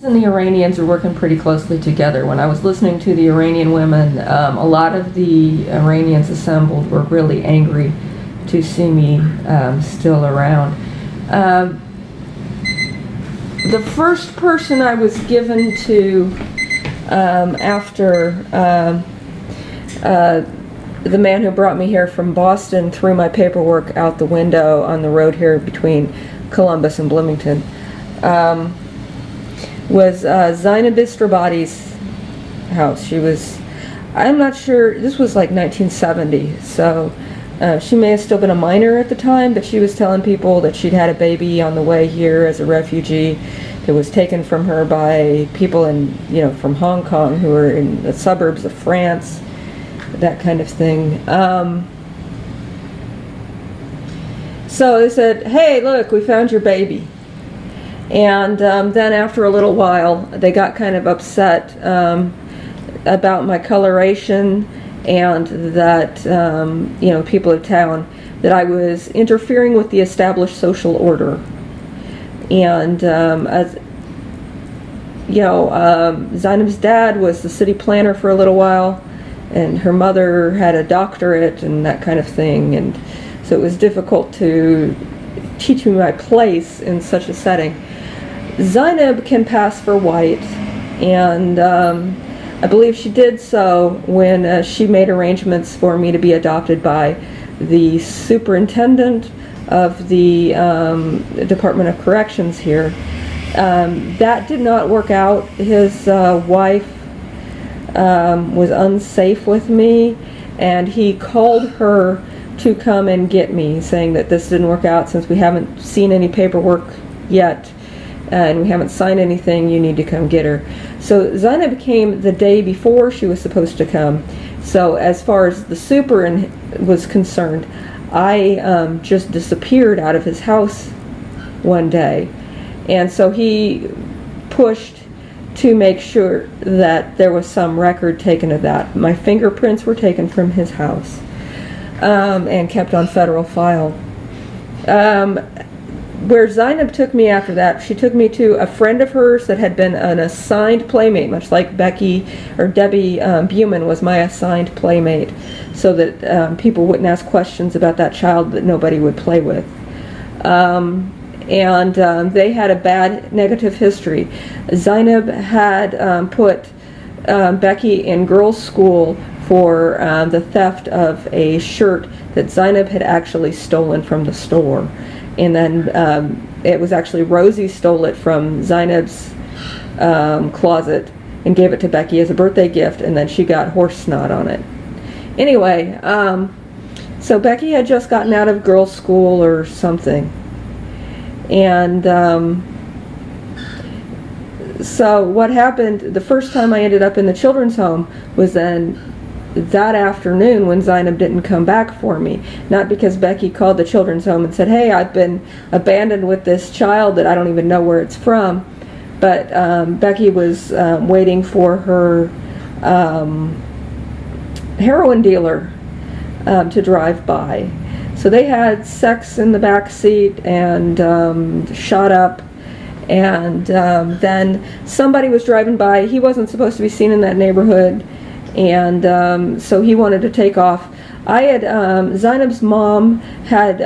and the Iranians are working pretty closely together. When I was listening to the Iranian women, a lot of the Iranians assembled were really angry to see me still around. The first person I was given to after the man who brought me here from Boston threw my paperwork out the window on the road here between Columbus and Bloomington, was Zainab Istrabadi's house. She was, I'm not sure, this was like 1970, so she may have still been a minor at the time, but she was telling people that she'd had a baby on the way here as a refugee that was taken from her by people in, from Hong Kong who were in the suburbs of France, that kind of thing. So they said, hey, look, we found your baby. And then after a little while, they got kind of upset about my coloration and that, people of town, that I was interfering with the established social order. And, Zainab's dad was the city planner for a little while, and her mother had a doctorate and that kind of thing. And so it was difficult to teach me my place in such a setting. Zainab can pass for white, and I believe she did so when she made arrangements for me to be adopted by the superintendent of the Department of Corrections here. That did not work out. His wife was unsafe with me, and he called her to come and get me, saying that this didn't work out since we haven't seen any paperwork yet and we haven't signed anything. You need to come get her. So Zainab came the day before she was supposed to come. So as far as the super was concerned, I just disappeared out of his house one day, and so he pushed to make sure that there was some record taken of that. My fingerprints were taken from his house and kept on federal file. Where Zainab took me after that, she took me to a friend of hers that had been an assigned playmate, much like Becky or Debbie Buman was my assigned playmate, so that people wouldn't ask questions about that child that nobody would play with. And they had a bad negative history. Zainab had put Becky in girls' school for the theft of a shirt that Zainab had actually stolen from the store. And then it was actually Rosie stole it from Zainab's closet and gave it to Becky as a birthday gift, and then she got horse snot on it. Anyway, so Becky had just gotten out of girls' school or something. And so what happened, the first time I ended up in the children's home was then that afternoon when Zainab didn't come back for me. Not because Becky called the children's home and said, hey, I've been abandoned with this child that I don't even know where it's from, but Becky was waiting for her heroin dealer to drive by. So they had sex in the back seat and shot up, and then somebody was driving by. He wasn't supposed to be seen in that neighborhood, and so he wanted to take off. I had, Zainab's mom had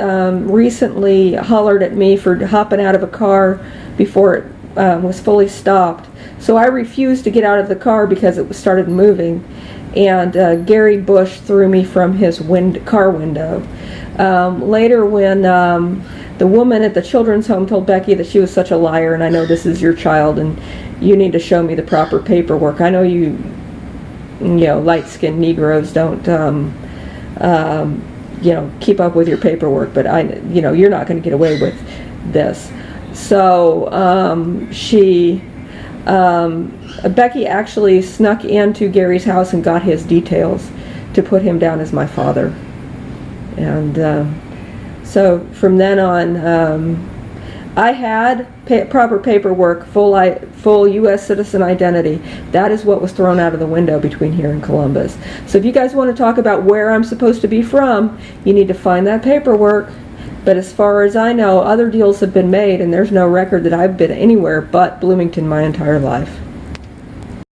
recently hollered at me for hopping out of a car before it was fully stopped. So I refused to get out of the car because it started moving, and Gary Bush threw me from his car window. Later, when the woman at the children's home told Becky that she was such a liar, and I know this is your child and you need to show me the proper paperwork. I know you light-skinned Negroes don't keep up with your paperwork, but you're not going to get away with this. So Becky actually snuck into Gary's house and got his details to put him down as my father. And so from then on, I had proper paperwork, full U.S. citizen identity. That is what was thrown out of the window between here and Columbus. So if you guys want to talk about where I'm supposed to be from, you need to find that paperwork But as far as I know, other deals have been made, and there's no record that I've been anywhere but Bloomington my entire life.